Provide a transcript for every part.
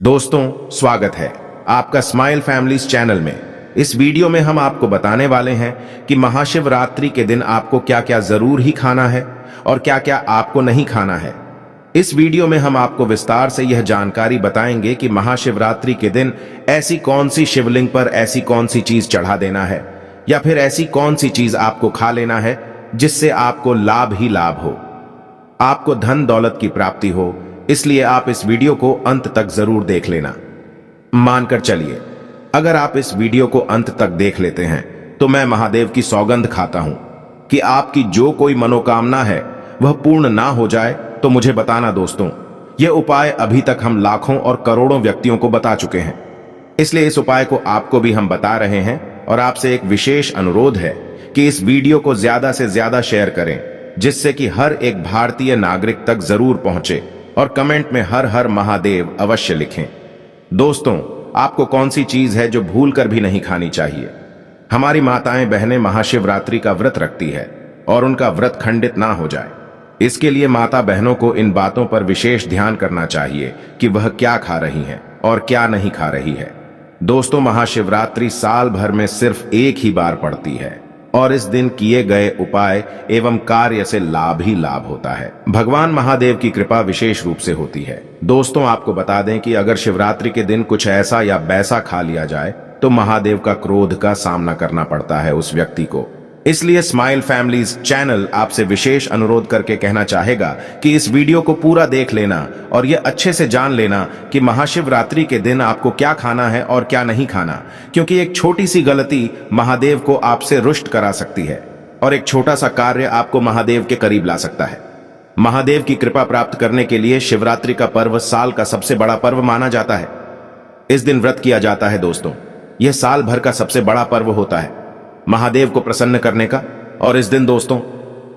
दोस्तों, स्वागत है आपका स्माइल फैमिलीज चैनल में। इस वीडियो में हम आपको बताने वाले हैं कि महाशिवरात्रि के दिन आपको क्या क्या जरूर ही खाना है और क्या क्या आपको नहीं खाना है। इस वीडियो में हम आपको विस्तार से यह जानकारी बताएंगे कि महाशिवरात्रि के दिन ऐसी कौन सी शिवलिंग पर ऐसी कौन सी चीज चढ़ा देना है या फिर ऐसी कौन सी चीज आपको खा लेना है जिससे आपको लाभ ही लाभ हो, आपको धन दौलत की प्राप्ति हो। इसलिए आप इस वीडियो को अंत तक जरूर देख लेना। मानकर चलिए, अगर आप इस वीडियो को अंत तक देख लेते हैं तो मैं महादेव की सौगंध खाता हूं कि आपकी जो कोई मनोकामना है वह पूर्ण ना हो जाए तो मुझे बताना। दोस्तों, यह उपाय अभी तक हम लाखों और करोड़ों व्यक्तियों को बता चुके हैं, इसलिए इस उपाय को आपको भी हम बता रहे हैं। और आपसे एक विशेष अनुरोध है कि इस वीडियो को ज्यादा से ज्यादा शेयर करें, जिससे कि हर एक भारतीय नागरिक तक जरूर पहुंचे और कमेंट में हर हर महादेव अवश्य लिखें। दोस्तों, आपको कौन सी चीज है जो भूल कर भी नहीं खानी चाहिए? हमारी माताएं बहनें महाशिवरात्रि का व्रत रखती है और उनका व्रत खंडित ना हो जाए, इसके लिए माता बहनों को इन बातों पर विशेष ध्यान करना चाहिए कि वह क्या खा रही हैं और क्या नहीं खा रही है। दोस्तों, महाशिवरात्रि साल भर में सिर्फ एक ही बार पड़ती है और इस दिन किए गए उपाय एवं कार्य से लाभ ही लाभ होता है। भगवान महादेव की कृपा विशेष रूप से होती है। दोस्तों, आपको बता दें कि अगर शिवरात्रि के दिन कुछ ऐसा या वैसा खा लिया जाए तो महादेव का क्रोध का सामना करना पड़ता है उस व्यक्ति को। इसलिए स्माइल फैमिलीज चैनल आपसे विशेष अनुरोध करके कहना चाहेगा कि इस वीडियो को पूरा देख लेना और यह अच्छे से जान लेना कि महाशिवरात्रि के दिन आपको क्या खाना है और क्या नहीं खाना, क्योंकि एक छोटी सी गलती महादेव को आपसे रुष्ट करा सकती है और एक छोटा सा कार्य आपको महादेव के करीब ला सकता है। महादेव की कृपा प्राप्त करने के लिए शिवरात्रि का पर्व साल का सबसे बड़ा पर्व माना जाता है। इस दिन व्रत किया जाता है। दोस्तों, यह साल भर का सबसे बड़ा पर्व होता है महादेव को प्रसन्न करने का। और इस दिन दोस्तों,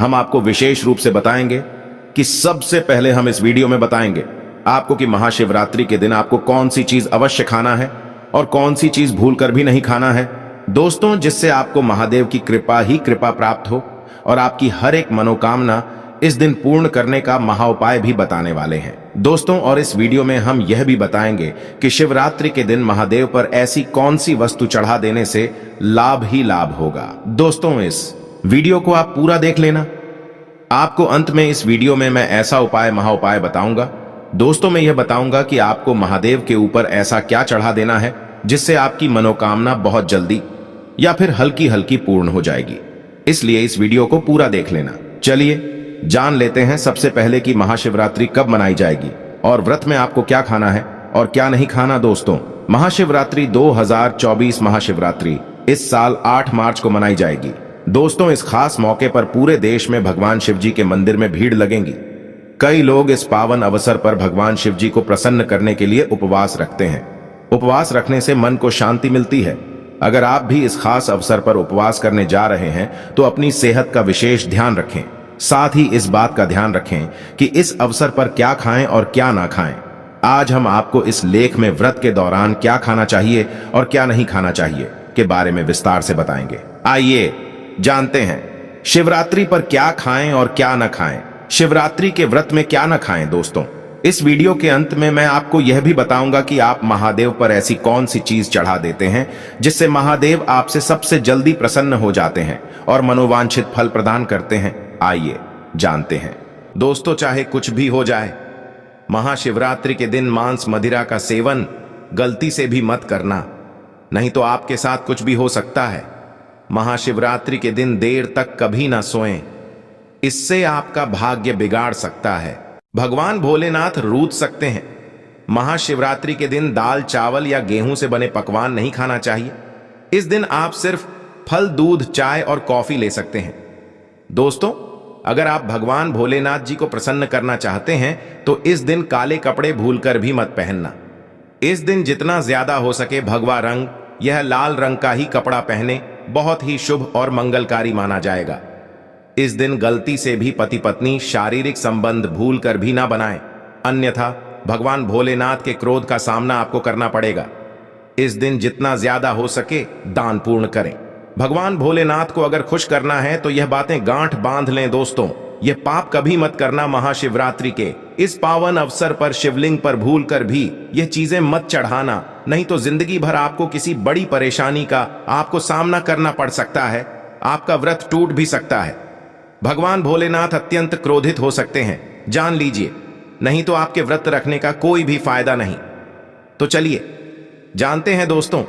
हम आपको विशेष रूप से बताएंगे कि सबसे पहले हम इस वीडियो में बताएंगे आपको कि महाशिवरात्रि के दिन आपको कौन सी चीज अवश्य खाना है और कौन सी चीज भूल कर भी नहीं खाना है। दोस्तों, जिससे आपको महादेव की कृपा ही कृपा प्राप्त हो और आपकी हर एक मनोकामना इस दिन पूर्ण करने का महाउपाय भी बताने वाले हैं। दोस्तों, और इस वीडियो में हम यह भी बताएंगे कि शिवरात्रि के दिन महादेव पर ऐसी कौन सी वस्तु चढ़ा देने से लाभ ही लाभ होगा। दोस्तों, इस वीडियो को आप पूरा देख लेना। आपको अंत में इस वीडियो में मैं ऐसा उपाय महाउपाय बताऊंगा। दोस्तों, मैं यह बताऊंगा कि आपको महादेव के ऊपर ऐसा क्या चढ़ा देना है जिससे आपकी मनोकामना बहुत जल्दी या फिर हल्की हल्की पूर्ण हो जाएगी। इसलिए इस वीडियो को पूरा देख लेना। चलिए जान लेते हैं सबसे पहले कि महाशिवरात्रि कब मनाई जाएगी और व्रत में आपको क्या खाना है और क्या नहीं खाना। दोस्तों, महाशिवरात्रि 2024 महाशिवरात्रि इस साल 8 मार्च को मनाई जाएगी। दोस्तों, इस खास मौके पर पूरे देश में भगवान शिव जी के मंदिर में भीड़ लगेगी। कई लोग इस पावन अवसर पर भगवान शिव जी को प्रसन्न करने के लिए उपवास रखते हैं। उपवास रखने से मन को शांति मिलती है। अगर आप भी इस खास अवसर पर उपवास करने जा रहे हैं तो अपनी सेहत का विशेष ध्यान रखें। साथ ही इस बात का ध्यान रखें कि इस अवसर पर क्या खाएं और क्या ना खाएं। आज हम आपको इस लेख में व्रत के दौरान क्या खाना चाहिए और क्या नहीं खाना चाहिए के बारे में विस्तार से बताएंगे। आइए जानते हैं शिवरात्रि पर क्या खाएं और क्या ना खाएं, शिवरात्रि के व्रत में क्या ना खाएं। दोस्तों, इस वीडियो के अंत में मैं आपको यह भी बताऊंगा कि आप महादेव पर ऐसी कौन सी चीज चढ़ा देते हैं जिससे महादेव आपसे सबसे जल्दी प्रसन्न हो जाते हैं और मनोवांछित फल प्रदान करते हैं। आइए जानते हैं। दोस्तों, चाहे कुछ भी हो जाए, महाशिवरात्रि के दिन मांस मदिरा का सेवन गलती से भी मत करना, नहीं तो आपके साथ कुछ भी हो सकता है। महाशिवरात्रि के दिन देर तक कभी ना सोएं, इससे आपका भाग्य बिगाड़ सकता है। भगवान भोलेनाथ रूठ सकते हैं। महाशिवरात्रि के दिन दाल चावल या गेहूं से बने पकवान नहीं खाना चाहिए। इस दिन आप सिर्फ फल, दूध, चाय और कॉफी ले सकते हैं। दोस्तों, अगर आप भगवान भोलेनाथ जी को प्रसन्न करना चाहते हैं तो इस दिन काले कपड़े भूलकर भी मत पहनना। इस दिन जितना ज्यादा हो सके भगवा रंग, यह लाल रंग का ही कपड़ा पहने, बहुत ही शुभ और मंगलकारी माना जाएगा। इस दिन गलती से भी पति पत्नी शारीरिक संबंध भूलकर भी ना बनाएं, अन्यथा भगवान भोलेनाथ के क्रोध का सामना आपको करना पड़ेगा। इस दिन जितना ज्यादा हो सके दान पूर्ण करें। भगवान भोलेनाथ को अगर खुश करना है तो यह बातें गांठ बांध लें। दोस्तों, ये पाप कभी मत करना। महाशिवरात्रि के इस पावन अवसर पर शिवलिंग पर भूलकर भी ये चीजें मत चढ़ाना, नहीं तो जिंदगी भर आपको किसी बड़ी परेशानी का आपको सामना करना पड़ सकता है। आपका व्रत टूट भी सकता है। भगवान भोलेनाथ अत्यंत क्रोधित हो सकते हैं, जान लीजिए, नहीं तो आपके व्रत रखने का कोई भी फायदा नहीं। तो चलिए जानते हैं दोस्तों।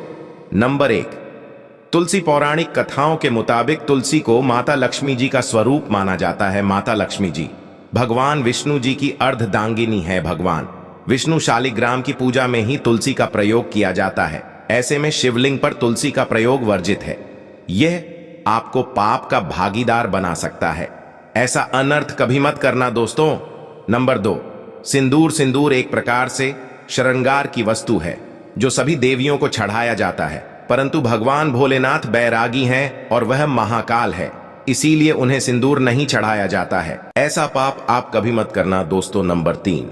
नंबर 1, तुलसी। पौराणिक कथाओं के मुताबिक तुलसी को माता लक्ष्मी जी का स्वरूप माना जाता है। माता लक्ष्मी जी भगवान विष्णु जी की अर्धदांगिनी है। भगवान विष्णु शालिग्राम की पूजा में ही तुलसी का प्रयोग किया जाता है। ऐसे में शिवलिंग पर तुलसी का प्रयोग वर्जित है। यह आपको पाप का भागीदार बना सकता है। ऐसा अनर्थ कभी मत करना दोस्तों। नंबर 2, सिंदूर। सिंदूर एक प्रकार से श्रृंगार की वस्तु है जो सभी देवियों को चढ़ाया जाता है, परंतु भगवान भोलेनाथ बैरागी हैं और वह महाकाल है, इसीलिए उन्हें सिंदूर नहीं चढ़ाया जाता है। ऐसा पाप आप कभी मत करना दोस्तों। नंबर 3,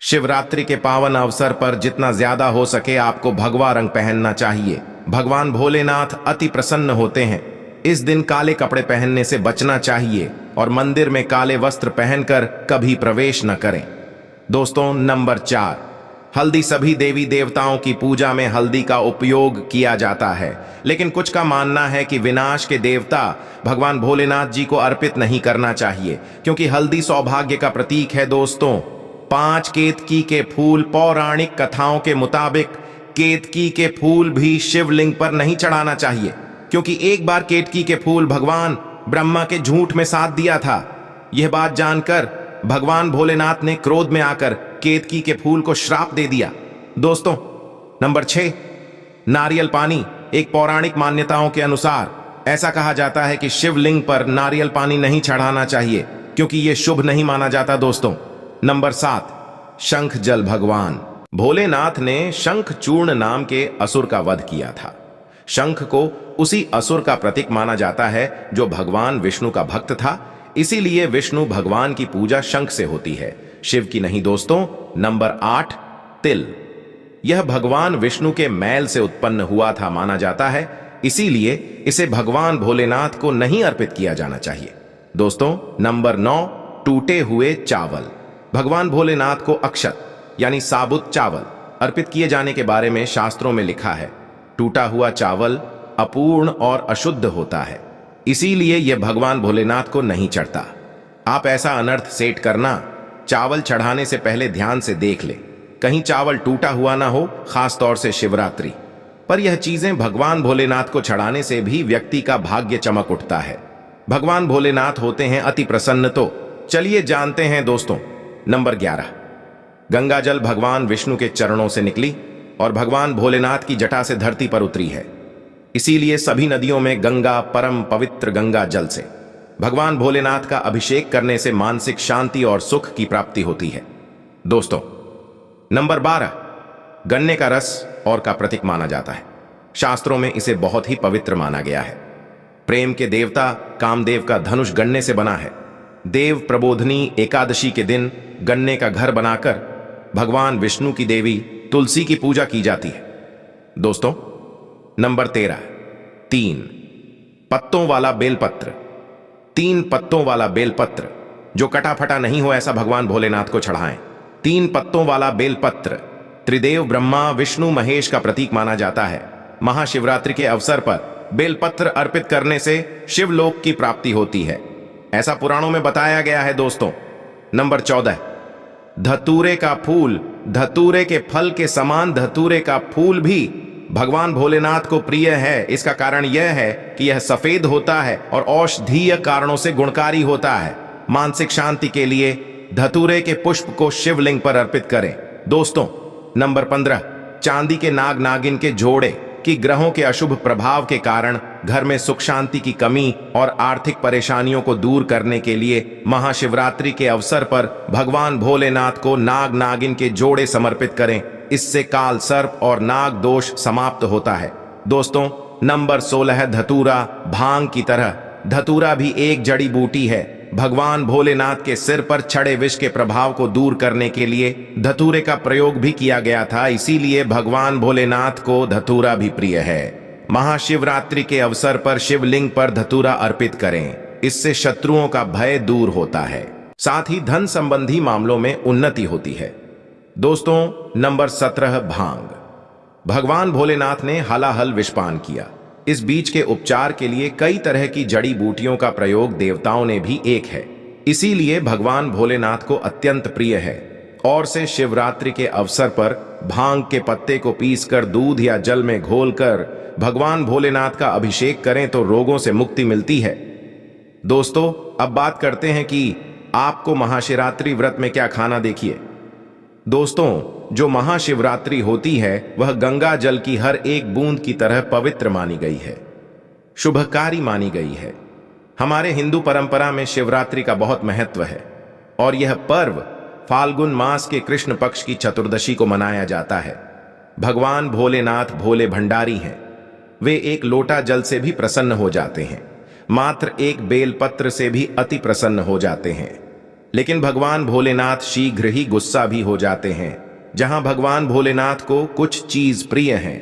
शिवरात्रि के पावन अवसर पर जितना ज्यादा हो सके आपको भगवा रंग पहनना चाहिए। भगवान भोलेनाथ अति प्रसन्न होते हैं। इस दिन काले कपड़े पहनने से बचना चाहिए और मंदिर में काले वस्त्र पहनकर कभी प्रवेश न करें दोस्तों। नंबर 4, हल्दी। सभी देवी देवताओं की पूजा में हल्दी का उपयोग किया जाता है, लेकिन कुछ का मानना है कि विनाश के देवता भगवान भोलेनाथ जी को अर्पित नहीं करना चाहिए, क्योंकि हल्दी सौभाग्य का प्रतीक है दोस्तों। 5 केतकी के फूल। पौराणिक कथाओं के मुताबिक केतकी के फूल भी शिवलिंग पर नहीं चढ़ाना चाहिए, क्योंकि एक बार केतकी के फूल भगवान ब्रह्मा के झूठ में साथ दिया था। यह बात जानकर भगवान भोलेनाथ ने क्रोध में आकर केतकी के फूल को श्राप दे दिया दोस्तों। नंबर 6, नारियल पानी। एक पौराणिक मान्यताओं के अनुसार ऐसा कहा जाता है कि शिवलिंग पर नारियल पानी नहीं चढ़ाना चाहिए, क्योंकि यह शुभ नहीं माना जाता दोस्तों। नंबर 7, शंख जल। भगवान भोलेनाथ ने शंख चूर्ण नाम के असुर का वध किया था। शंख को उसी असुर का प्रतीक माना जाता है जो भगवान विष्णु का भक्त था, इसीलिए विष्णु भगवान की पूजा शंख से होती है, शिव की नहीं दोस्तों। नंबर 8, तिल। यह भगवान विष्णु के मैल से उत्पन्न हुआ था माना जाता है, इसीलिए इसे भगवान भोलेनाथ को नहीं अर्पित किया जाना चाहिए दोस्तों। नंबर 9, टूटे हुए चावल। भगवान भोलेनाथ को अक्षत यानी साबुत चावल अर्पित किए जाने के बारे में शास्त्रों में लिखा है। टूटा हुआ चावल अपूर्ण और अशुद्ध होता है, इसीलिए यह भगवान भोलेनाथ को नहीं चढ़ता। आप ऐसा अनर्थ सेट करना, चावल चढ़ाने से पहले ध्यान से देख ले, कहीं चावल टूटा हुआ ना हो, खास तौर से शिवरात्रि पर। यह चीजें भगवान भोलेनाथ को चढ़ाने से भी व्यक्ति का भाग्य चमक उठता है। भगवान भोलेनाथ होते हैं अति प्रसन्न। तो चलिए जानते हैं दोस्तों। नंबर 11, गंगा जल। भगवान विष्णु के चरणों से निकली और भगवान भोलेनाथ की जटा से धरती पर उतरी है, इसीलिए सभी नदियों में गंगा परम पवित्र गंगा जल से भगवान भोलेनाथ का अभिषेक करने से मानसिक शांति और सुख की प्राप्ति होती है दोस्तों। नंबर 12, गन्ने का रस और का प्रतीक माना जाता है। शास्त्रों में इसे बहुत ही पवित्र माना गया है। प्रेम के देवता कामदेव का धनुष गन्ने से बना है। देव प्रबोधनी एकादशी के दिन गन्ने का घर बनाकर भगवान विष्णु की देवी तुलसी की पूजा की जाती है दोस्तों। नंबर 13, 3 पत्तों वाला बेलपत्र। 3 पत्तों वाला बेलपत्र जो कटा फटा नहीं हो, ऐसा भगवान भोलेनाथ को चढ़ाएं। 3 पत्तों वाला बेलपत्र त्रिदेव ब्रह्मा विष्णु महेश का प्रतीक माना जाता है। महाशिवरात्रि के अवसर पर बेलपत्र अर्पित करने से शिवलोक की प्राप्ति होती है, ऐसा पुराणों में बताया गया है दोस्तों। नंबर 14, धतूरे का फूल। धतूरे के फल के समान धतूरे का फूल भी भगवान भोलेनाथ को प्रिय है। इसका कारण यह है कि यह सफेद होता है और औषधीय कारणों से गुणकारी होता है। मानसिक शांति के लिए धतूरे के पुष्प को शिवलिंग पर अर्पित करें दोस्तों। नंबर 15, चांदी के नाग नागिन के जोड़े कि ग्रहों के अशुभ प्रभाव के कारण घर में सुख शांति की कमी और आर्थिक परेशानियों को दूर करने के लिए महाशिवरात्रि के अवसर पर भगवान भोलेनाथ को नाग नागिन के जोड़े समर्पित करें। इससे काल सर्प और नाग दोष समाप्त होता है दोस्तों। नंबर 16, धतूरा। भांग की तरह धतूरा भी एक जड़ी बूटी है। भगवान भोलेनाथ के सिर पर छड़े विष के प्रभाव को दूर करने के लिए धतूरे का प्रयोग भी किया गया था, इसीलिए भगवान भोलेनाथ को धतूरा भी प्रिय है। महाशिवरात्रि के अवसर पर शिवलिंग पर धतूरा अर्पित करें। इससे शत्रुओं का भय दूर होता है, साथ ही धन संबंधी मामलों में उन्नति होती है। दोस्तों, नंबर 17, भांग। भगवान भोलेनाथ ने हलाहल विषपान किया। इस बीज के उपचार के लिए कई तरह की जड़ी बूटियों का प्रयोग देवताओं ने भी एक है, इसीलिए भगवान भोलेनाथ को अत्यंत प्रिय है। और से शिवरात्रि के अवसर पर भांग के पत्ते को पीसकर दूध या जल में घोलकर भगवान भोलेनाथ का अभिषेक करें तो रोगों से मुक्ति मिलती है। दोस्तों, अब बात करते हैं कि आपको महाशिवरात्रि व्रत में क्या खाना। देखिए दोस्तों, जो महाशिवरात्रि होती है वह गंगा जल की हर एक बूंद की तरह पवित्र मानी गई है, शुभकारी मानी गई है। हमारे हिंदू परंपरा में शिवरात्रि का बहुत महत्व है और यह पर्व फाल्गुन मास के कृष्ण पक्ष की चतुर्दशी को मनाया जाता है। भगवान भोलेनाथ भोले भंडारी हैं। वे एक लोटा जल से भी प्रसन्न हो जाते हैं, मात्र एक बेलपत्र से भी अति प्रसन्न हो जाते हैं। लेकिन भगवान भोलेनाथ शीघ्र ही गुस्सा भी हो जाते हैं। जहां भगवान भोलेनाथ को कुछ चीज प्रिय है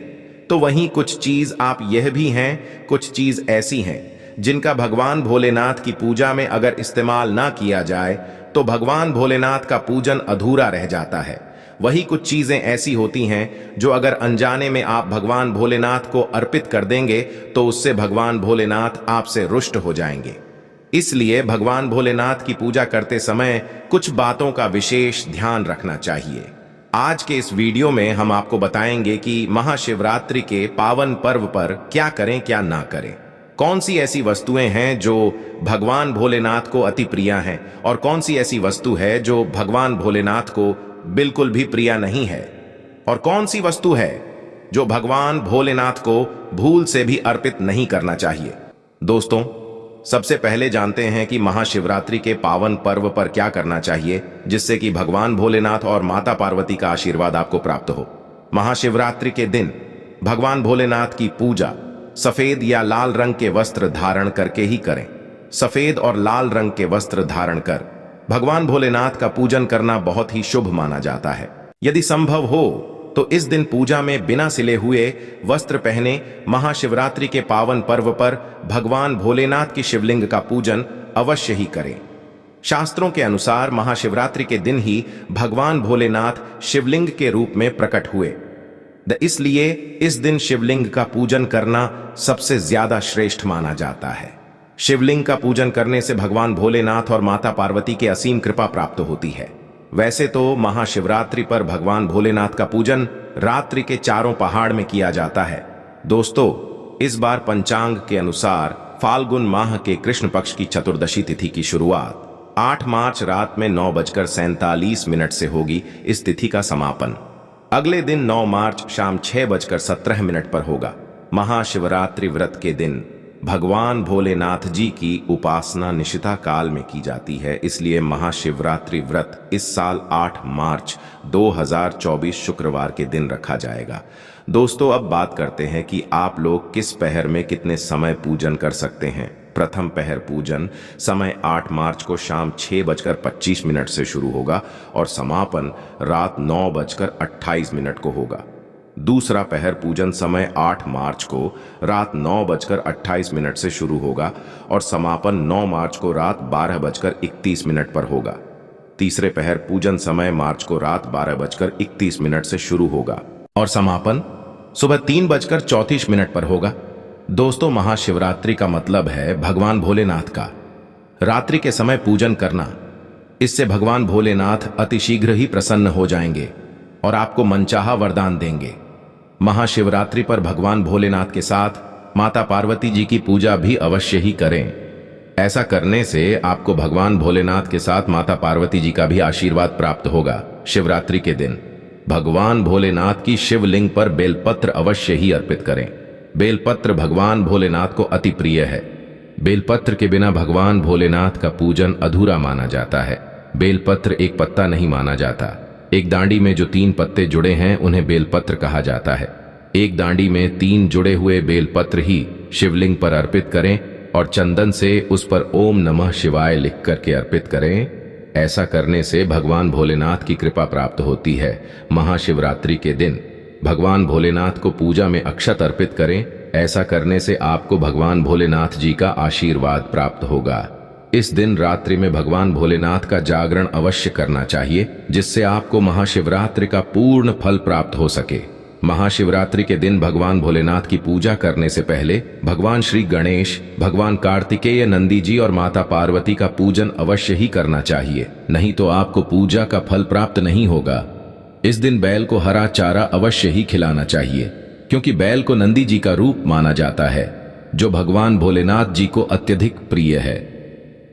तो वहीं कुछ चीज आप यह भी हैं, कुछ चीज ऐसी हैं जिनका भगवान भोलेनाथ की पूजा में अगर इस्तेमाल ना किया जाए तो भगवान भोलेनाथ का पूजन अधूरा रह जाता है। वही कुछ चीजें ऐसी होती हैं जो अगर अनजाने में आप भगवान भोलेनाथ को अर्पित कर देंगे तो उससे भगवान भोलेनाथ आपसे रुष्ट हो जाएंगे। इसलिए भगवान भोलेनाथ की पूजा करते समय कुछ बातों का विशेष ध्यान रखना चाहिए। आज के इस वीडियो में हम आपको बताएंगे कि महाशिवरात्रि के पावन पर्व पर क्या करें क्या ना करें, कौन सी ऐसी वस्तुएं हैं जो भगवान भोलेनाथ को अति प्रिय हैं और कौन सी ऐसी वस्तु है जो भगवान भोलेनाथ को बिल्कुल भी प्रिय नहीं है, और कौन सी वस्तु है जो भगवान भोलेनाथ को भूल से भी अर्पित नहीं करना चाहिए। दोस्तों, सबसे पहले जानते हैं कि महाशिवरात्रि के पावन पर्व पर क्या करना चाहिए जिससे कि भगवान भोलेनाथ और माता पार्वती का आशीर्वाद आपको प्राप्त हो। महाशिवरात्रि के दिन भगवान भोलेनाथ की पूजा सफेद या लाल रंग के वस्त्र धारण करके ही करें। सफेद और लाल रंग के वस्त्र धारण कर भगवान भोलेनाथ का पूजन करना बहुत ही शुभ माना जाता है। यदि संभव हो तो इस दिन पूजा में बिना सिले हुए वस्त्र पहने महाशिवरात्रि के पावन पर्व पर भगवान भोलेनाथ की शिवलिंग का पूजन अवश्य ही करें। शास्त्रों के अनुसार महाशिवरात्रि के दिन ही भगवान भोलेनाथ शिवलिंग के रूप में प्रकट हुए। इसलिए इस दिन शिवलिंग का पूजन करना सबसे ज्यादा श्रेष्ठ माना जाता है। शिवलिंग का पूजन करने से भगवान भोलेनाथ और माता पार्वती की असीम कृपा प्राप्त होती है। वैसे तो महाशिवरात्रि पर भगवान भोलेनाथ का पूजन रात्रि के चारों पहाड़ में किया जाता है। दोस्तों, इस बार पंचांग के अनुसार फाल्गुन माह के कृष्ण पक्ष की चतुर्दशी तिथि की शुरुआत 8 मार्च रात में 9:47 से होगी। इस तिथि का समापन अगले दिन 9 मार्च शाम 6:17 पर होगा। महाशिवरात्रि व्रत के दिन भगवान भोलेनाथ जी की उपासना निशिता काल में की जाती है, इसलिए महाशिवरात्रि व्रत इस साल 8 मार्च 2024 शुक्रवार के दिन रखा जाएगा। दोस्तों, अब बात करते हैं कि आप लोग किस पहर में कितने समय पूजन कर सकते हैं। प्रथम पहर पूजन समय 8 मार्च को शाम 6:25 से शुरू होगा और समापन रात 9:28 को होगा। दूसरा पहर पूजन समय 8 मार्च को रात 9:28 से शुरू होगा और समापन 9 मार्च को रात 12:31 पर होगा। तीसरे पहर पूजन समय मार्च को रात 12:31 से शुरू होगा और समापन सुबह 3:34 पर होगा। दोस्तों, महाशिवरात्रि का मतलब है भगवान भोलेनाथ का रात्रि के समय पूजन करना। इससे भगवान भोलेनाथ अतिशीघ्र ही प्रसन्न हो जाएंगे और आपको मनचाहा वरदान देंगे। महाशिवरात्रि पर भगवान भोलेनाथ के साथ माता पार्वती जी की पूजा भी अवश्य ही करें। ऐसा करने से आपको भगवान भोलेनाथ के साथ माता पार्वती जी का भी आशीर्वाद प्राप्त होगा। शिवरात्रि के दिन भगवान भोलेनाथ की शिवलिंग पर बेलपत्र अवश्य ही अर्पित करें। बेलपत्र भगवान भोलेनाथ को अति प्रिय है। बेलपत्र के बिना भगवान भोलेनाथ का पूजन अधूरा माना जाता है। बेलपत्र एक पत्ता नहीं माना जाता। एक डांडी में जो 3 पत्ते जुड़े हैं उन्हें बेलपत्र कहा जाता है। एक डांडी में 3 जुड़े हुए बेलपत्र ही शिवलिंग पर अर्पित करें और चंदन से उस पर ओम नमः शिवाय लिख करके अर्पित करें। ऐसा करने से भगवान भोलेनाथ की कृपा प्राप्त होती है। महाशिवरात्रि के दिन भगवान भोलेनाथ को पूजा में अक्षत अर्पित करें ऐसा करने से आपको भगवान भोलेनाथ जी का आशीर्वाद प्राप्त होगा। इस दिन रात्रि में भगवान भोलेनाथ का जागरण अवश्य करना चाहिए, जिससे आपको महाशिवरात्रि का पूर्ण फल प्राप्त हो सके। महाशिवरात्रि के दिन भगवान भोलेनाथ की पूजा करने से पहले भगवान श्री गणेश, भगवान कार्तिकेय, नंदी जी और माता पार्वती का पूजन अवश्य ही करना चाहिए, नहीं तो आपको पूजा का फल प्राप्त नहीं होगा। इस दिन बैल को हरा चारा अवश्य ही खिलाना चाहिए, क्योंकि बैल को नंदी जी का रूप माना जाता है, जो भगवान भोलेनाथ जी को अत्यधिक प्रिय है।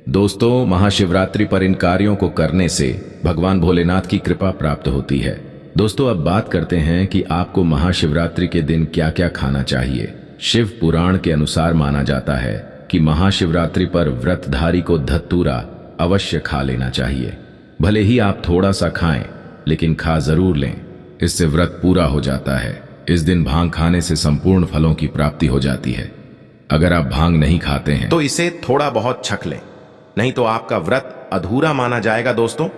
दोस्तों, महाशिवरात्रि पर इन कार्यों को करने से भगवान भोलेनाथ की कृपा प्राप्त होती है। दोस्तों, अब बात करते हैं कि आपको महाशिवरात्रि के दिन क्या क्या खाना चाहिए। शिव पुराण के अनुसार माना जाता है कि महाशिवरात्रि पर व्रतधारी को धतूरा अवश्य खा लेना चाहिए। भले ही आप थोड़ा सा खाएं, लेकिन खा जरूर लें, इससे व्रत पूरा हो जाता है। इस दिन भांग खाने से संपूर्ण फलों की प्राप्ति हो जाती है। अगर आप भांग नहीं खाते हैं तो इसे थोड़ा बहुत छक लें, नहीं तो आपका व्रत अधूरा माना जाएगा। दोस्तों,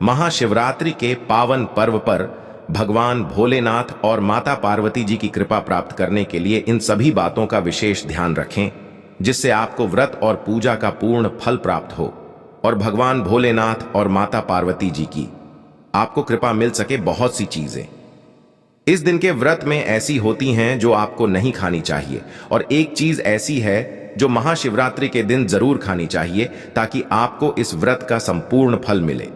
महाशिवरात्रि के पावन पर्व पर भगवान भोलेनाथ और माता पार्वती जी की कृपा प्राप्त करने के लिए इन सभी बातों का विशेष ध्यान रखें, जिससे आपको व्रत और पूजा का पूर्ण फल प्राप्त हो और भगवान भोलेनाथ और माता पार्वती जी की आपको कृपा मिल सके। बहुत सी चीजें इस दिन के व्रत में ऐसी होती हैं जो आपको नहीं खानी चाहिए, और एक चीज ऐसी है जो महाशिवरात्रि के दिन जरूर खानी चाहिए, ताकि आपको इस व्रत का संपूर्ण फल मिले।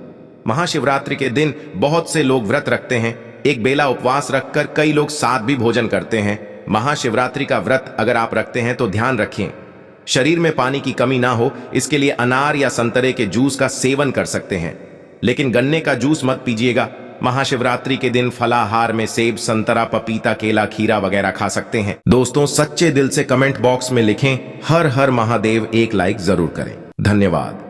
महाशिवरात्रि के दिन बहुत से लोग व्रत रखते हैं, एक बेला उपवास रखकर कई लोग साथ भी भोजन करते हैं। महाशिवरात्रि का व्रत अगर आप रखते हैं तो ध्यान रखें, शरीर में पानी की कमी ना हो, इसके लिए अनार या संतरे के जूस का सेवन कर सकते हैं, लेकिन गन्ने का जूस मत पीजिएगा। महाशिवरात्रि के दिन फलाहार में सेब, संतरा, पपीता, केला, खीरा वगैरह खा सकते हैं। दोस्तों, सच्चे दिल से कमेंट बॉक्स में लिखें हर हर महादेव, एक लाइक जरूर करें। धन्यवाद।